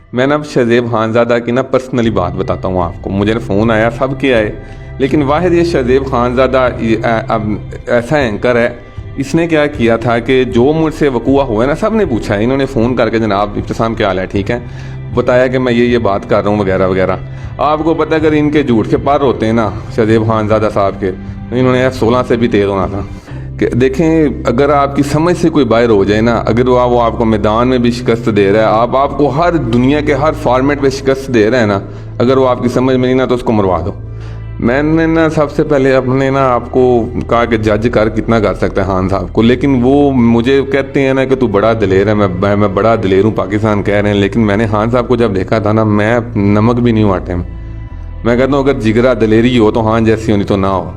मैं ना शहज़ेब खानज़ादा की ना पर्सनली बात बताता हूँ आपको। मुझे ना फ़ोन आया, सब के आए, लेकिन वाहिद ये शहज़ेब खानज़ादा ऐसा एंकर है, इसने क्या किया था कि जो मुझसे वकूआ हुआ है ना, सब ने पूछा है, इन्होंने फ़ोन करके जनाब इब्तिसाम क्या हाल है, ठीक है, बताया कि मैं ये बात कर रहा हूँ वगैरह वगैरह। आपको पता है अगर इनके झूठ के पार होते हैं ना शहज़ेब खानज़ादा साहब के, तो इन्होंने F-16 से भी तेज़ होना था। कि देखें, अगर आपकी समझ से कोई बाहर हो जाए ना, अगर वो आपको मैदान में भी शिकस्त दे रहा है, आपको हर दुनिया के हर फॉर्मेट पे शिकस्त दे रहा है ना, अगर वो आपकी समझ में नहीं ना, तो उसको मरवा दो। मैंने ना सबसे पहले अपने ना आपको कहा कि जज कर कितना कर सकता है खान साहब को, लेकिन वो मुझे कहते हैं ना कि तू बड़ा दिलेर है, मैं बड़ा दिलेर हूँ, पाकिस्तान कह रहे हैं, लेकिन मैंने खान साहब को जब देखा था ना, मैं नमक भी नहीं हूँ आटे में। मैं कहता हूँ अगर जिगरा दिलेरी हो तो हाँ जैसी होनी तो ना हो।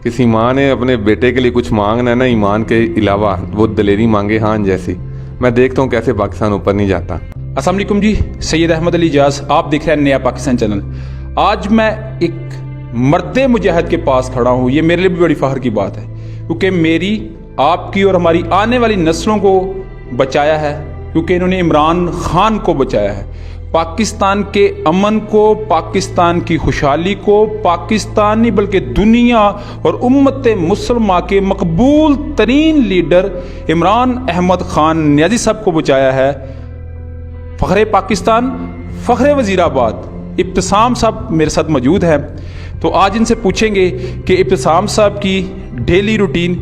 किसी माँ ने अपने बेटे के लिए कुछ मांगना है ना ईमान के अलावा, वो दिलेरी मांगे हान जैसी। मैं देखता हूँ कैसे पाकिस्तान ऊपर नहीं जाता। अस्सलाम वालेकुम जी, सैयद अहमद अली इजाज, आप देख रहे हैं नया पाकिस्तान चैनल। आज मैं एक मर्दे मुजाहिद के पास खड़ा हूँ। ये मेरे लिए भी बड़ी फख्र की बात है, क्योंकि मेरी, आपकी और हमारी आने वाली नस्लों को बचाया है, क्योंकि इन्होंने इमरान खान को बचाया है। पाकिस्तान के अमन को, पाकिस्तान की खुशहाली को, पाकिस्तान नहीं बल्कि दुनिया और उम्मत मुसलमा के मकबूल तरीन लीडर इमरान अहमद खान नियाज़ी साहब को बचाया है। फ़ख्रे पाकिस्तान, फ़ख्रे वज़ीराबाद इब्तिसाम साहब मेरे साथ मौजूद हैं। तो आज इनसे पूछेंगे कि इब्तिसाम साहब की डेली रूटीन,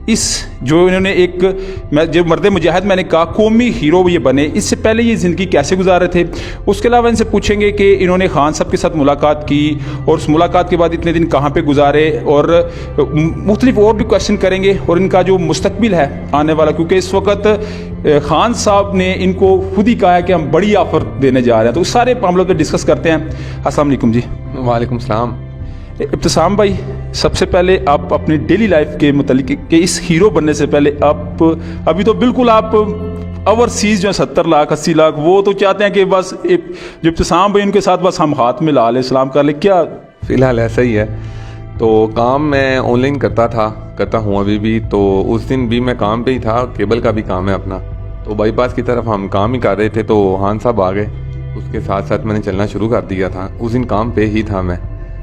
इस जो इन्होंने जो मर्दे मुजाहिद मैंने कहा कौमी हीरो ये बने, इससे पहले ये ज़िंदगी कैसे गुजारे थे। उसके अलावा इनसे पूछेंगे कि इन्होंने खान साहब के साथ मुलाकात की और उस मुलाकात के बाद इतने दिन कहाँ पे गुजारे, और मुख्तलिफ और भी क्वेश्चन करेंगे, और इनका जो मुस्तकबिल है आने वाला, क्योंकि इस वक्त खान साहब ने इनको खुद ही कहा है कि हम बड़ी ऑफर देने जा रहे हैं। तो उस सारे मामलों पर डिस्कस करते हैं। अस्सलाम वालेकुम जी। वालेकुम सलाम। इब्तिसाम भाई, सबसे पहले आप अपनी डेली लाइफ के मुतालिक कि इस हीरो बनने से पहले आप, अभी तो बिल्कुल आप ओवरसीज जो 70 लाख 80 लाख, वो तो चाहते हैं कि बस जो इब्तिसाम भाई उनके साथ बस हम हाथ मिला लें, सलाम कर ले, क्या? फ़िलहाल ऐसा ही है। तो काम मैं ऑनलाइन करता हूँ अभी भी। तो उस दिन भी मैं काम पे ही था, केबल का भी काम है अपना। तो बाईपास की तरफ हम काम ही कर रहे थे, तो खान साहब आ गए, उसके साथ साथ मैंने चलना शुरू कर दिया था। उस दिन काम पे ही था मैं,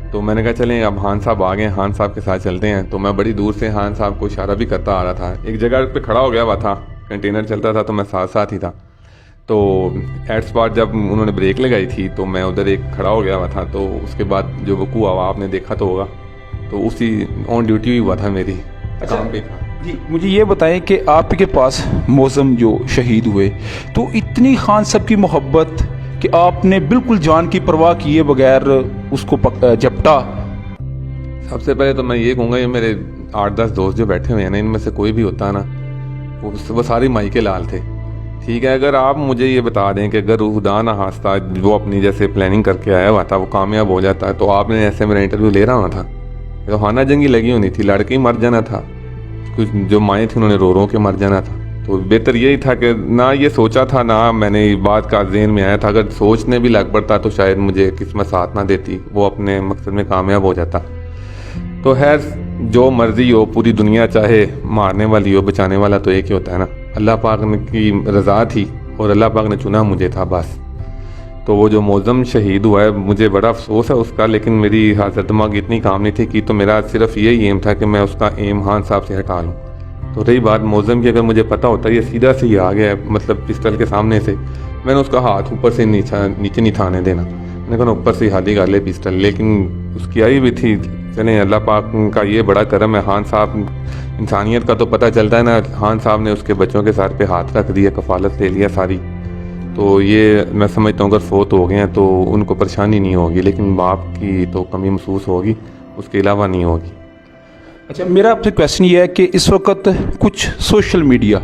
तो मैंने कहा चलें अब खान साहब आ गए, खान साहब के साथ चलते हैं। तो मैं बड़ी दूर से खान साहब को इशारा भी करता आ रहा था। एक जगह पे खड़ा हो गया हुआ था, कंटेनर चलता था, तो मैं साथ साथ ही था। तो एट स्पॉट जब उन्होंने ब्रेक लगाई थी, तो मैं उधर एक खड़ा हो गया हुआ था। तो उसके बाद जो वकूआ हुआ आपने देखा तो होगा, तो उसी ऑन ड्यूटी ही हुआ था, मेरी काम पे था जी। मुझे ये बताएं कि आपके पास मौज़म जो शहीद हुए, तो इतनी खान साहब की मोहब्बत कि आपने बिल्कुल जान की परवाह किए बगैर उसको झपटा। सबसे पहले तो मैं ये कहूँगा, ये मेरे 8-10 दोस्त जो बैठे हुए हैं ना, इनमें से कोई भी होता ना, वो सारी माई के लाल थे, ठीक है। अगर आप मुझे ये बता दें कि अगर खुदा ना खास्ता वो अपनी जैसे प्लानिंग करके आया हुआ था, वो कामयाब हो जाता है, तो आपने ऐसे मेरा इंटरव्यू ले रहा होना था, तो खाना जंगी लगी होनी थी, लड़के ही मर जाना था, कुछ जो माएँ थी उन्होंने रो के मर जाना था। तो बेहतर यही था कि ना ये सोचा था, ना मैंने ये बात का ज़हन में आया था। अगर सोचने भी लग पड़ता तो शायद मुझे किस्मत साथ ना देती, वो अपने मकसद में कामयाब हो जाता। तो खैर जो मर्ज़ी हो, पूरी दुनिया चाहे मारने वाली हो, बचाने वाला तो एक ही होता है ना। अल्लाह पाक की रज़ा थी और अल्लाह पाक ने चुना मुझे था बस। तो वो जो मौज़म शहीद हुआ है, मुझे बड़ा अफसोस है उसका, लेकिन मेरी हाज़र दिमाग इतनी काम नहीं थी कि, तो मेरा सिर्फ यही एम था कि मैं उसका एम खान साहब से हटा लूँ। तो रही बात मौज़म की, अगर मुझे पता होता ये सीधा से ही आ गया है, मतलब पिस्टल के सामने से, मैंने उसका हाथ ऊपर से नीचे नहीं थाने देना, मैंने कहा ऊपर से हाली कर ले पिस्टल, लेकिन उसकी आई भी थी। चलें, अल्लाह पाक का ये बड़ा करम है। खान साहब, इंसानियत का तो पता चलता है ना, खान साहब ने उसके बच्चों के सर पे हाथ रख दिया, कफालत ले लिया सारी। तो ये मैं समझता हूँ अगर फोत हो गए हैं तो उनको परेशानी नहीं होगी, लेकिन बाप की तो कमी महसूस होगी, उसके अलावा नहीं होगी। अच्छा, मेरा आपसे क्वेश्चन ये है कि इस वक्त कुछ सोशल मीडिया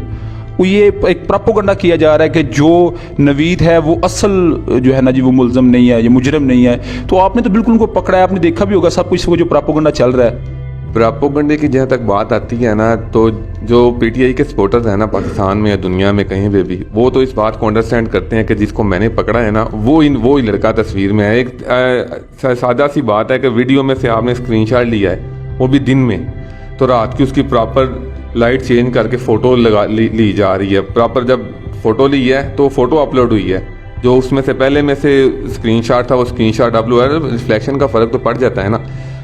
ये एक प्रोपेगेंडा किया जा रहा है कि जो नवीद है वो असल जो है ना जी, वो मुल्ज़म नहीं है, ये मुजरिम नहीं है। तो आपने तो बिल्कुल उनको पकड़ा है, आपने देखा भी होगा सब कुछ, वो जो प्रोपेगेंडा चल रहा है। प्रोपेगेंडे की जहाँ तक बात आती है ना, तो जो PTI के सपोर्टर्स हैं ना, पाकिस्तान में या दुनिया में कहीं पे भी, वो तो इस बात को अंडरस्टैंड करते हैं कि जिसको मैंने पकड़ा है ना, वो ही लड़का तस्वीर में है। एक सादा सी बात है कि वीडियो में से आपने स्क्रीनशॉट लिया है, वो भी दिन में, तो रात की उसकी प्रॉपर लाइट चेंज करके फ़ोटो ली जा रही है। प्रॉपर जब फ़ोटो ली है तो फ़ोटो अपलोड हुई है, जो उसमें से पहले में से स्क्रीनशॉट था वो स्क्रीनशॉट अपलोड, रिफ्लेक्शन का फ़र्क तो पड़ जाता है ना।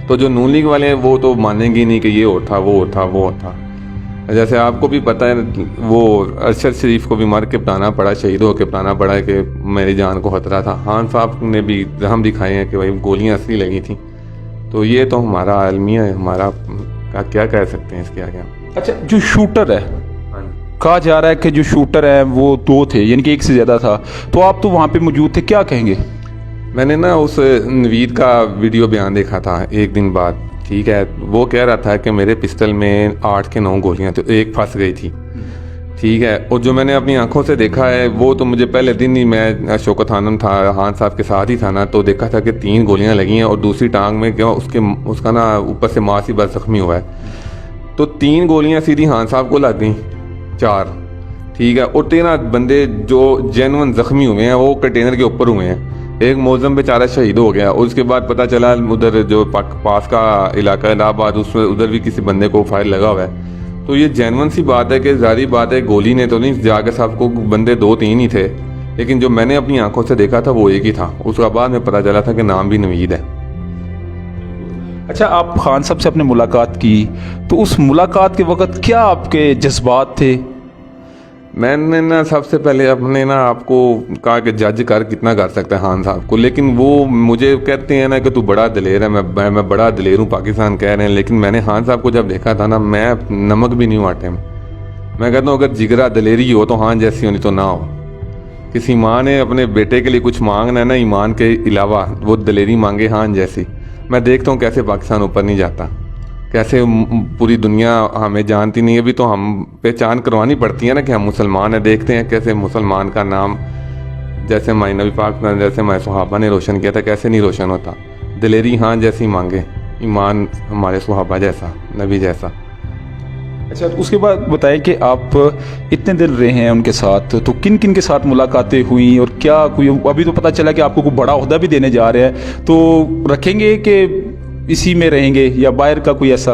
तो जो नून लीग वाले हैं वो तो मानेंगे नहीं कि ये और था वो और था वो और था। जैसे आपको भी पता है वो अरशद शरीफ को भी मार के बताना पड़ा, शहीद होकर बताना पड़ा कि मेरी जान को खतरा था। खान साहब ने भी जहम दिखाए हैं कि भाई गोलियां असली लगी थी। तो ये तो हमारा आलमिया है, हमारा क्या कह सकते हैं इसके आगे। अच्छा, जो शूटर है, कहा जा रहा है कि जो शूटर है वो 2 थे, यानी कि 1 से ज़्यादा था, तो आप तो वहाँ पे मौजूद थे, क्या कहेंगे? मैंने ना उस नवीद का वीडियो बयान देखा था एक दिन बाद, ठीक है। वो कह रहा था कि मेरे पिस्टल में 8 के 9 गोलियां तो 1 फंस गई थी, ठीक है। और जो मैंने अपनी आंखों से देखा है वो तो मुझे पहले दिन ही, मैं शौकत खानम था, खान साहब के साथ ही था ना, तो देखा था कि 3 गोलियां लगी हैं और दूसरी टांग में क्या उसका ना ऊपर से मांस ही बस जख्मी हुआ है। तो 3 गोलियां सीधी खान साहब को लग गई, 4, ठीक है। और 13 बंदे जो जेन्युइन जख्मी हुए हैं वो कंटेनर के ऊपर हुए हैं। एक मौजम बेचारा शहीद हो गया और उसके बाद पता चला उधर जो पास का इलाका इलाहाबाद, उसमें उधर भी किसी बंदे को फायर लगा हुआ है। तो ये जेन्युइन सी बात है कि जारी बात है गोली ने तो नहीं, जाकर साहब को बंदे 2-3 ही थे, लेकिन जो मैंने अपनी आंखों से देखा था वो 1 ही था। उसके बाद में पता चला था कि नाम भी नवीद है। अच्छा, आप खान साहब से आपने मुलाकात की, तो उस मुलाकात के वक्त क्या आपके जज्बात थे? मैंने ना सबसे पहले अपने ना आपको कहा कि जज कर कितना कर सकता है खान साहब को, लेकिन वो मुझे कहते हैं ना कि तू बड़ा दिलेर है, मैं बड़ा दिलेर हूँ, पाकिस्तान कह रहे हैं। लेकिन मैंने खान साहब को जब देखा था ना, मैं नमक भी नहीं हुआ टाइम। मैं कहता हूँ अगर जिगरा दिलेरी हो तो खान जैसी होनी तो ना हो। किसी माँ ने अपने बेटे के लिए कुछ मांगना है ना ईमान के अलावा, वो दिलेरी मांगे खान जैसी। मैं देखता हूँ कैसे पाकिस्तान ऊपर नहीं जाता, कैसे पूरी दुनिया हमें जानती नहीं है। अभी तो हम पहचान करवानी पड़ती है ना कि हम मुसलमान हैं। देखते हैं कैसे मुसलमान का नाम जैसे हमारे नबी पाक ने, जैसे हमारे सहाबा ने रोशन किया था, कैसे नहीं रोशन होता। दिलेरी हाँ जैसी मांगे, ईमान हमारे सहाबा जैसा, नबी जैसा। अच्छा, तो उसके बाद बताएं कि आप इतने दिन रहे हैं उनके साथ, तो किन किन के साथ मुलाकातें हुई और क्या कोई, अभी तो पता चला कि आपको कोई बड़ा ओहदा भी देने जा रहे हैं, तो रखेंगे कि इसी में रहेंगे या बाहर का कोई ऐसा?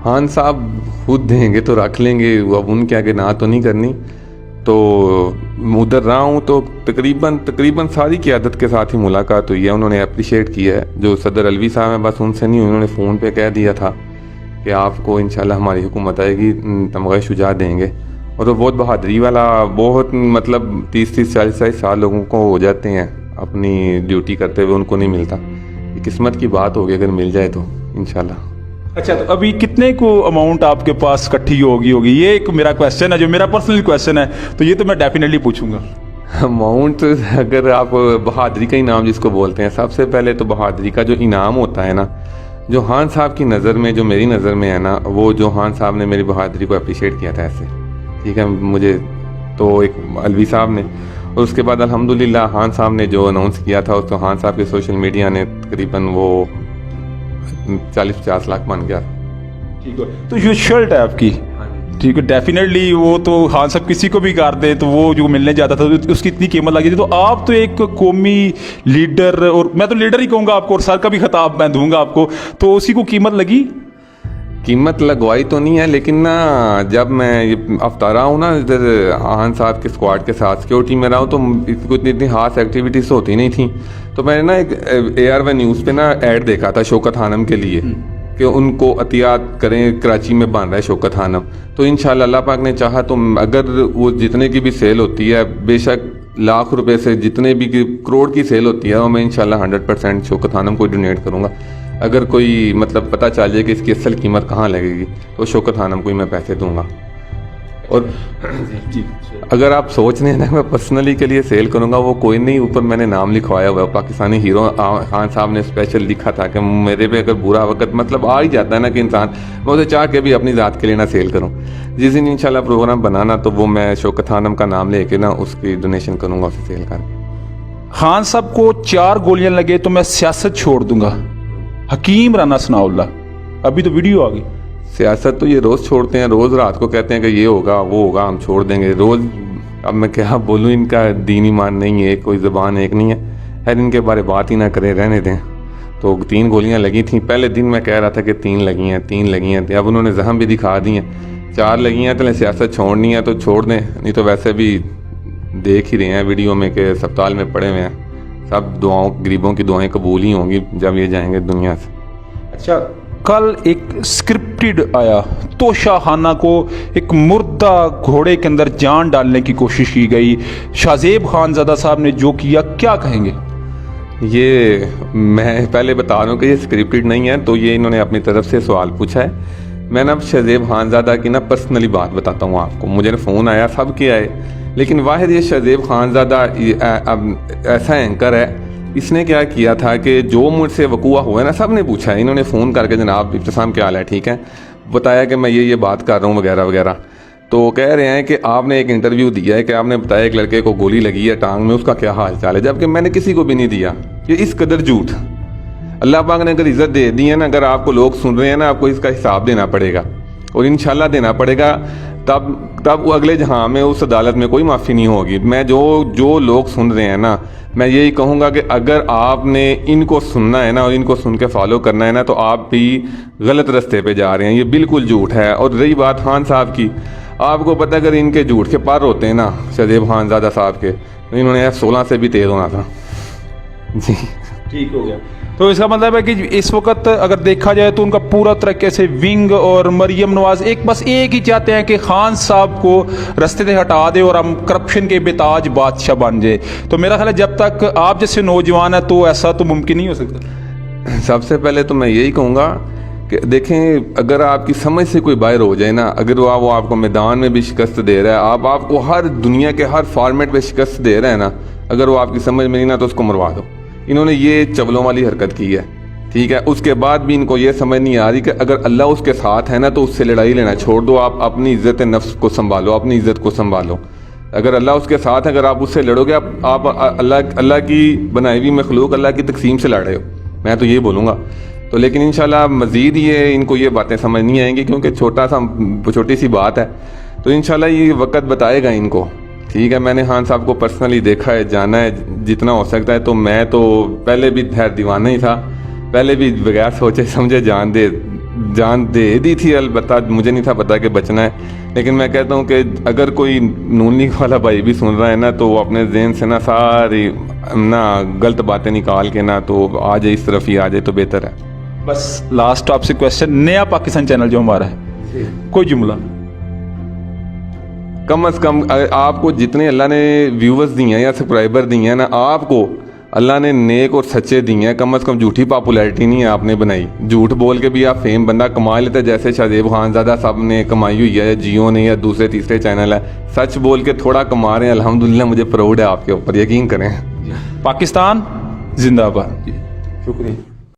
खान साहब खुद देंगे तो रख लेंगे, अब उनके आगे ना तो नहीं करनी। तो उधर रहा हूँ तो तकरीबन सारी क़यादत के साथ ही मुलाकात हुई है। उन्होंने अप्रिशिएट किया है। जो सदर अलवी साहब हैं बस उनसे नहीं हुई, उन्होंने फ़ोन पे कह दिया था कि आपको इंशाल्लाह हमारी हुकूमत आएगी, तमग़ा शुजात देंगे। और तो बहुत बहादुरी वाला, बहुत मतलब 30-40 साल लोगों को हो जाते हैं अपनी ड्यूटी करते हुए, उनको नहीं मिलता। ये किस्मत की बात होगी, अगर मिल जाए तो इंशाल्लाह। अच्छा, तो अभी कितने को अमाउंट आपके पास इकट्ठी होगी? ये एक मेरा क्वेश्चन है, जो मेरा पर्सनल क्वेश्चन है, तो ये तो मैं डेफिनेटली पूछूंगा। अमाउंट, अगर आप बहादुरी का इनाम जिसको बोलते हैं, सबसे पहले तो बहादुरी का जो इनाम होता है ना, जो खान साहब की नज़र में, जो मेरी नज़र में है ना, वो जो खान साहब ने मेरी बहादुरी को अप्रिशिएट किया था ऐसे, ठीक है, मुझे तो एक अलवी साहब ने, और उसके बाद अल्हम्दुलिल्लाह खान साहब ने जो अनाउंस किया था, उसको खान साहब के सोशल मीडिया ने तकरीबन वो 40-50 लाख बन गया। ठीक है, तो ये शर्ट है आपकी, ठीक है, डेफिनेटली वो तो खान साहब किसी को भी कर दे तो वो जो मिलने जाता था तो उसकी इतनी कीमत लगी थी। तो आप तो एक कौमी लीडर, और मैं तो लीडर ही कहूँगा आपको, और सर का भी खिताब मैं दूंगा आपको, तो उसी को कीमत लगी? कीमत लगवाई तो नहीं है, लेकिन ना जब मैं हफ्ता रहा हूँ ना इधर खान साहब के स्क्वाड के साथ सिक्योरिटी में रहा हूँ, तो इतनी खास एक्टिविटीज होती नहीं थी। तो मैंने ना एक AR1 न्यूज़ पे ना ऐड देखा था शौकत खानम के लिए कि उनको अतियात करें, कराची में बन रहा है शौकत खानम। तो इंशाल्लाह अल्लाह पाक ने चाहा तो अगर वो जितने की भी सेल होती है, बेशक लाख रुपए से जितने भी करोड़ की सेल होती है, वो मैं इंशाल्लाह 100% शौकत खानम को डोनेट करूँगा। अगर कोई मतलब पता चल जाए कि इसकी असल कीमत कहाँ लगेगी तो शौकत खानम को ही मैं पैसे दूंगा। और जी, अगर आप सोच रहे हैं ना मैं पर्सनली के लिए सेल करूंगा, वो कोई नहीं, ऊपर मैंने नाम लिखवाया हुआ है, पाकिस्तानी हीरो खान साहब ने स्पेशल लिखा था कि मेरे पे अगर बुरा वक्त मतलब आ ही जाता है ना कि इंसान, मैं उसे चाह के भी अपनी ज़ात के लिए ना सेल करूँ। जिस दिन इंशाल्लाह प्रोग्राम बनाना तो वो मैं शौकत खानम का नाम लेके ना उसकी डोनेशन करूँगा, उसे सेल करके। खान साहब को 4 गोलियां लगे तो मैं सियासत छोड़ दूंगा, हकीम राना सनाउल्लाह, अभी तो वीडियो आ गई। सियासत तो ये रोज़ छोड़ते हैं, रोज़ रात को कहते हैं कि ये होगा वो होगा, हम छोड़ देंगे रोज़। अब मैं क्या बोलूँ, इनका दीन ईमान नहीं है, कोई ज़बान एक नहीं है, खैर इनके बारे बात ही ना करें, रहने दें। तो 3 गोलियां लगी थी, पहले दिन मैं कह रहा था कि 3 लगी हैं, अब उन्होंने जहम भी दिखा दी हैं, 4 लगी हैं। तो सियासत छोड़नी है तो छोड़ दें, नहीं तो वैसे भी देख ही रहे हैं वीडियो में कि अस्पताल में पड़े हुए हैं। सब दुआओं, गरीबों की दुआएं कबूल ही होंगी जब ये जाएंगे दुनिया से। अच्छा, कल एक स्क्रिप्टेड आया, तोशा खाना को एक मुर्दा घोड़े के अंदर जान डालने की कोशिश की गई, शाहजेब खानज़ादा साहब ने जो किया, क्या कहेंगे? ये मैं पहले बता रहा हूँ कि ये स्क्रिप्टेड नहीं है, तो ये इन्होंने अपनी तरफ से सवाल पूछा है। मैं ना शाहजेब खानज़ादा की ना पर्सनली बात बताता हूँ आपको। मुझे ना फ़ोन आया, सब के आए, लेकिन वाहिद ये शाहजेब खानज़ादा ऐसा एंकर है, इसने क्या किया था कि जो मुझसे वकूआ हुआ है ना, सब ने पूछा है। इन्होंने फ़ोन करके जनाब इब्तिसाम क्या हाल है, ठीक है, बताया कि मैं ये बात कर रहा हूँ वगैरह वगैरह। तो कह रहे हैं कि आपने एक इंटरव्यू दिया है कि आपने बताया एक लड़के को गोली लगी है टांग में, उसका क्या हाल चाल है, जबकि मैंने किसी को भी नहीं दिया। ये इस कदर झूठ। अल्लाह पाक ने अगर इज़्ज़त दे दी है ना, अगर आपको लोग सुन रहे हैं ना, आपको इसका हिसाब देना पड़ेगा और इंशाल्लाह देना पड़ेगा। तब वो अगले जहाँ में उस अदालत में कोई माफ़ी नहीं होगी। मैं जो लोग सुन रहे हैं ना, मैं यही कहूँगा कि अगर आपने इनको सुनना है ना और इनको सुन के फॉलो करना है ना, तो आप भी गलत रास्ते पे जा रहे हैं। ये बिल्कुल झूठ है। और रही बात खान साहब की, आपको पता है अगर इनके झूठ के पार होते हैं ना शाहजेब खानज़ादा साहब के, तो इन्होंने F-16 से भी तेज़ होना था। जी ठीक हो गया। तो इसका मतलब है कि इस वक्त अगर देखा जाए तो उनका पूरा तरीके से विंग और मरियम नवाज बस एक ही चाहते हैं कि खान साहब को रास्ते से हटा दे और हम करप्शन के बेताज बादशाह बन जाए। तो मेरा ख्याल है जब तक आप जैसे नौजवान है तो ऐसा तो मुमकिन नहीं हो सकता। सबसे पहले तो मैं यही कहूँगा कि देखें, अगर आपकी समझ से कोई बाहर हो जाए ना, अगर वो आपको मैदान में भी शिकस्त दे रहा है, आपको हर दुनिया के हर फॉर्मेट पे शिकस्त दे रहा है ना, अगर वो आपकी समझ में नहीं ना, तो उसको मरवा दो। इन्होंने ये चवलों वाली हरकत की है, ठीक है। उसके बाद भी इनको ये समझ नहीं आ रही कि अगर अल्लाह उसके साथ है ना, तो उससे लड़ाई लेना छोड़ दो। आप अपनी इज्जत नफ्स को संभालो, अपनी इज्जत को संभालो। अगर अल्लाह उसके साथ है, अगर आप उससे लड़ोगे, आप अल्लाह की बनाई हुई मखलूक, अल्लाह की तकसीम से लड़ रहे हो। मैं तो ये बोलूँगा। तो लेकिन इंशाल्लाह मज़ीद इनको ये बातें समझ नहीं आएंगी, क्योंकि छोटी सी बात है। तो इंशाल्लाह ये वक्त बताएगा इनको, ठीक है। मैंने खान साहब को पर्सनली देखा है, जाना है जितना हो सकता है। तो मैं तो पहले भी खैर दीवाना ही था, पहले भी बगैर सोचे समझे जान दे दी थी। अलबत्ता मुझे नहीं था पता कि बचना है। लेकिन मैं कहता हूँ कि अगर कोई नून लीग वाला भाई भी सुन रहा है ना, तो वो अपने ज़हन से ना सारी ना गलत बातें निकाल के ना तो आ जाए, इस तरफ ही आ जाए तो बेहतर है। बस लास्ट आपसे क्वेश्चन, नया पाकिस्तान चैनल जो हमारा है, कोई जुमला कम से कम आपको जितने अल्लाह ने व्यूवर्स दिए हैं या सब्सक्राइबर दिए हैं ना, आपको अल्लाह ने नेक और सच्चे दिए हैं। कम से कम झूठी पॉपुलैरिटी नहीं है आपने बनाई। झूठ बोल के भी आप फेम बंदा कमा लेते हैं, जैसे शाहजेब खानज़ादा साहब ने कमाई हुई है, जियो ने या दूसरे तीसरे चैनल है। सच बोल के थोड़ा कमा रहे हैं, अल्हम्दुलिल्लाह। मुझे प्राउड है आपके ऊपर, यकीन करें। पाकिस्तान जिंदाबाद। शुक्रिया।